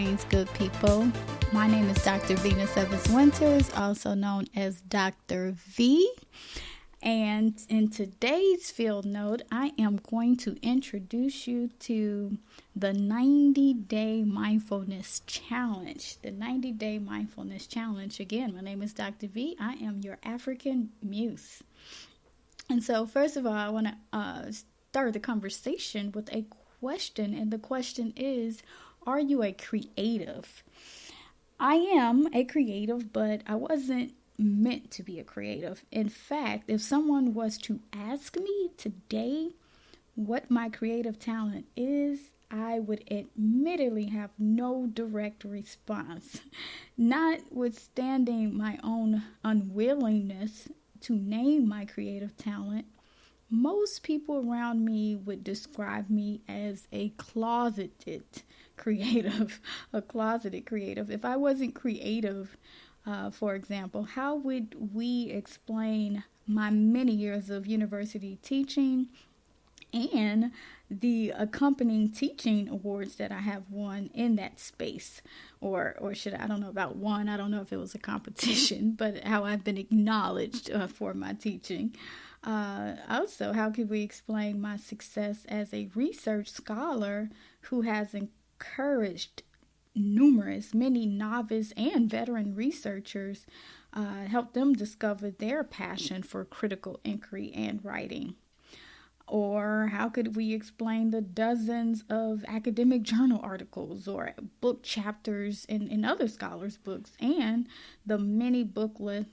Greetings, good people. My name is Dr. Venus Evans Winters, also known as Dr. V. And in today's Fieldnote, I am going to introduce you to the 90-Day Mindfulness Challenge. The 90-Day Mindfulness Challenge. Again, my name is Dr. V. I am your African muse. And so, first of all, I want to start the conversation with a question. And the question is, are you a creative? I am a creative, but I wasn't meant to be a creative. In fact, if someone was to ask me today what my creative talent is, I would admittedly have no direct response. Notwithstanding my own unwillingness to name my creative talent, most people around me would describe me as a closeted creative. If I wasn't creative, for example, how would we explain my many years of university teaching and the accompanying teaching awards that I have won in that space? Or should I don't know about one. I don't know if it was a competition, but how I've been acknowledged for my teaching. Also, how could we explain my success as a research scholar who has encouraged many novice and veteran researchers, helped them discover their passion for critical inquiry and writing? Or how could we explain the dozens of academic journal articles or book chapters in other scholars' books and the many booklet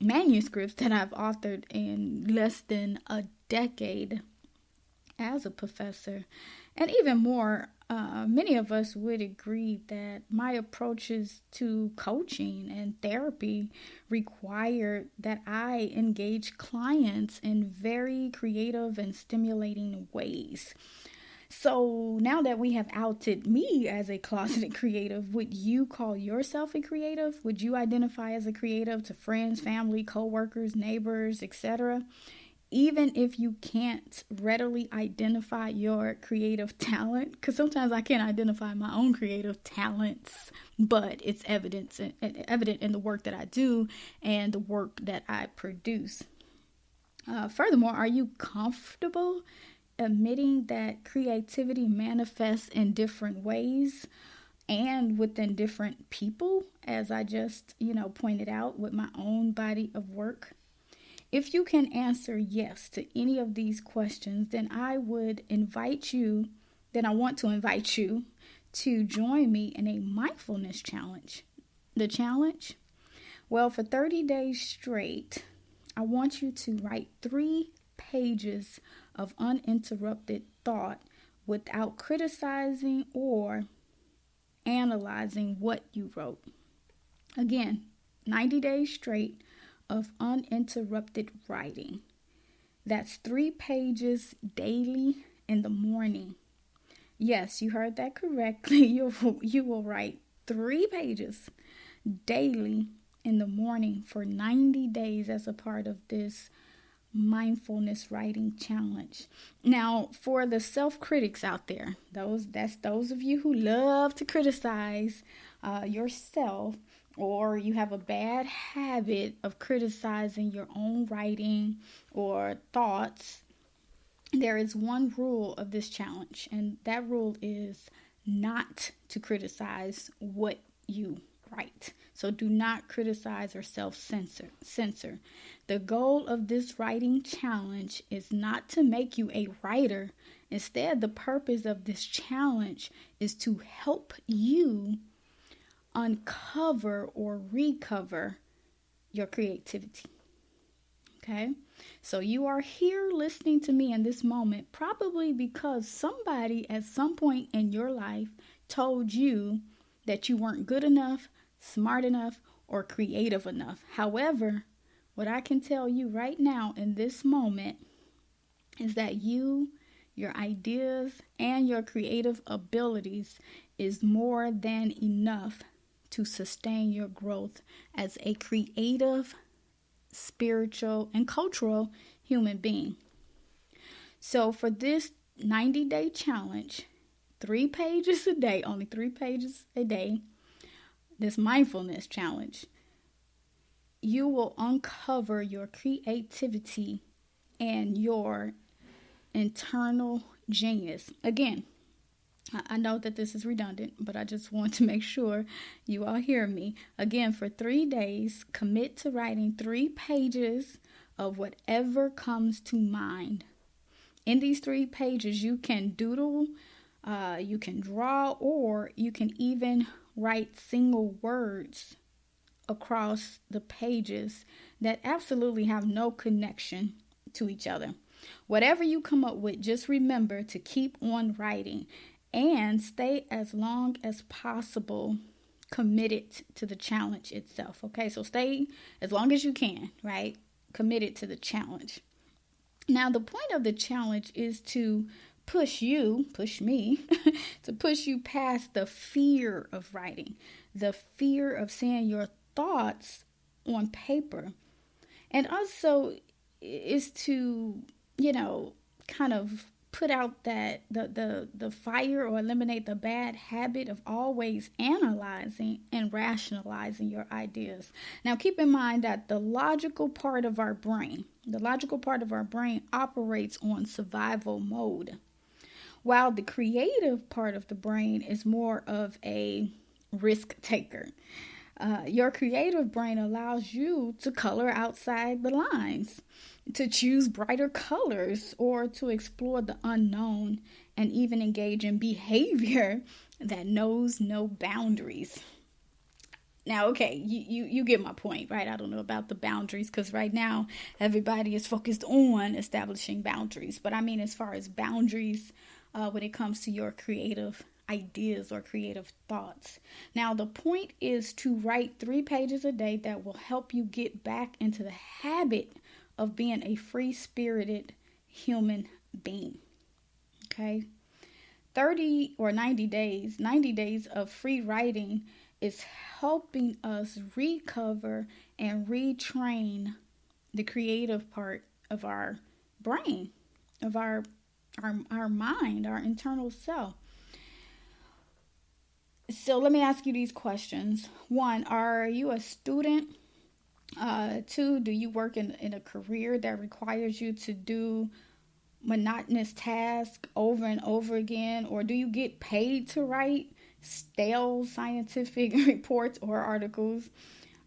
manuscripts that I've authored in less than a decade as a professor? And even more, many of us would agree that my approaches to coaching and therapy require that I engage clients in very creative and stimulating ways. So now that we have outed me as a closeted creative, would you call yourself a creative? Would you identify as a creative to friends, family, coworkers, neighbors, etc.? Even if you can't readily identify your creative talent, because sometimes I can't identify my own creative talents, but it's evident in the work that I do and the work that I produce. Furthermore, are you comfortable admitting that creativity manifests in different ways and within different people, as I just, pointed out with my own body of work? If you can answer yes to any of these questions, then I want to invite you to join me in a mindfulness challenge. The challenge? Well, for 30 days straight, I want you to write 3 pages of uninterrupted thought without criticizing or analyzing what you wrote. Again, 90 days straight of uninterrupted writing. That's 3 pages daily in the morning. Yes, you heard that correctly. You will write 3 pages daily in the morning for 90 days as a part of this mindfulness writing challenge. Now, for the self-critics out there, those of you who love to criticize yourself, or you have a bad habit of criticizing your own writing or thoughts, there is one rule of this challenge, and that rule is not to criticize what you write. So do not criticize or self-censor. The goal of this writing challenge is not to make you a writer. Instead, the purpose of this challenge is to help you uncover or recover your creativity. Okay? So you are here listening to me in this moment probably because somebody at some point in your life told you that you weren't good enough, smart enough, or creative enough. However, what I can tell you right now in this moment is that your ideas, and your creative abilities is more than enough to sustain your growth as a creative, spiritual, and cultural human being. So for this 90-day challenge, 3 pages a day, only 3 pages a day, this mindfulness challenge, you will uncover your creativity and your internal genius. Again, I know that this is redundant, but I just want to make sure you all hear me. Again, for 3 days, commit to writing 3 pages of whatever comes to mind. In these 3 pages, you can doodle, you can draw, or you can even write single words across the pages that absolutely have no connection to each other. Whatever you come up with, just remember to keep on writing and stay as long as possible committed to the challenge itself. Okay, so stay as long as you can, right? Committed to the challenge. Now, the point of the challenge is to push me, to push you past the fear of writing, the fear of seeing your thoughts on paper. And also is to, kind of put out that the fire, or eliminate the bad habit of always analyzing and rationalizing your ideas. Now, keep in mind that the logical part of our brain operates on survival mode, while the creative part of the brain is more of a risk taker. Your creative brain allows you to color outside the lines, to choose brighter colors, or to explore the unknown, and even engage in behavior that knows no boundaries. Now, okay, you get my point, right? I don't know about the boundaries, because right now everybody is focused on establishing boundaries. But I mean, as far as boundaries, when it comes to your creative ideas or creative thoughts. Now, the point is to write 3 pages a day that will help you get back into the habit of being a free-spirited human being. Okay? 90 days of free writing is helping us recover and retrain the creative part of our brain, of our mind, our internal self. So let me ask you these questions. 1, are you a student? 2, do you work in a career that requires you to do monotonous tasks over and over again? Or do you get paid to write stale scientific reports or articles?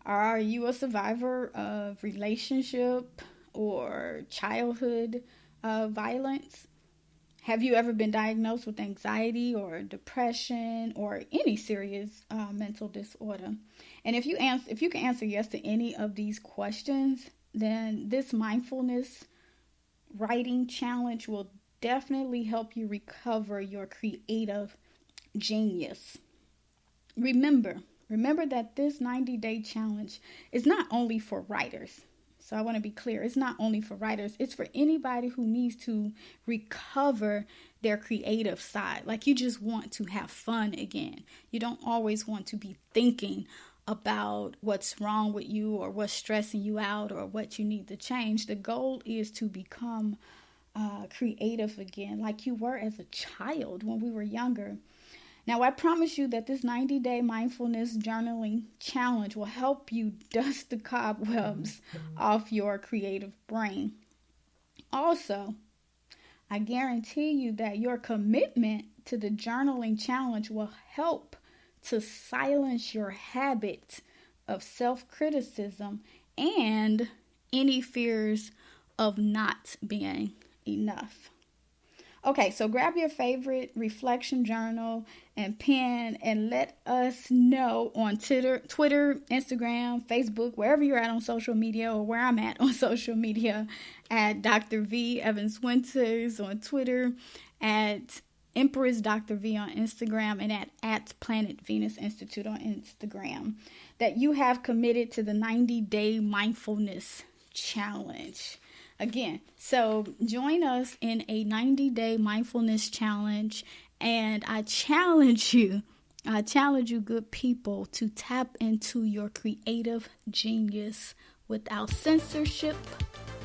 Are you a survivor of relationship or childhood violence? Have you ever been diagnosed with anxiety or depression or any serious mental disorder? And if you can answer yes to any of these questions, then this mindfulness writing challenge will definitely help you recover your creative genius. Remember that this 90-day challenge is not only for writers. So I want to be clear. It's not only for writers. It's for anybody who needs to recover their creative side. Like, you just want to have fun again. You don't always want to be thinking about what's wrong with you or what's stressing you out or what you need to change. The goal is to become creative again, like you were as a child when we were younger. Now, I promise you that this 90-day mindfulness journaling challenge will help you dust the cobwebs off your creative brain. Also, I guarantee you that your commitment to the journaling challenge will help to silence your habit of self-criticism and any fears of not being enough. Okay, so grab your favorite reflection journal and pen and let us know on Twitter, Instagram, Facebook, wherever you're at on social media, or where I'm at on social media, at Dr. V Evans Winters on Twitter, at Empress Dr. V on Instagram, and at Planet Venus Institute on Instagram, that you have committed to the 90-day mindfulness challenge. Again, so join us in a 90-day mindfulness challenge, and I challenge you, good people, to tap into your creative genius without censorship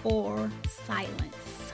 or silence.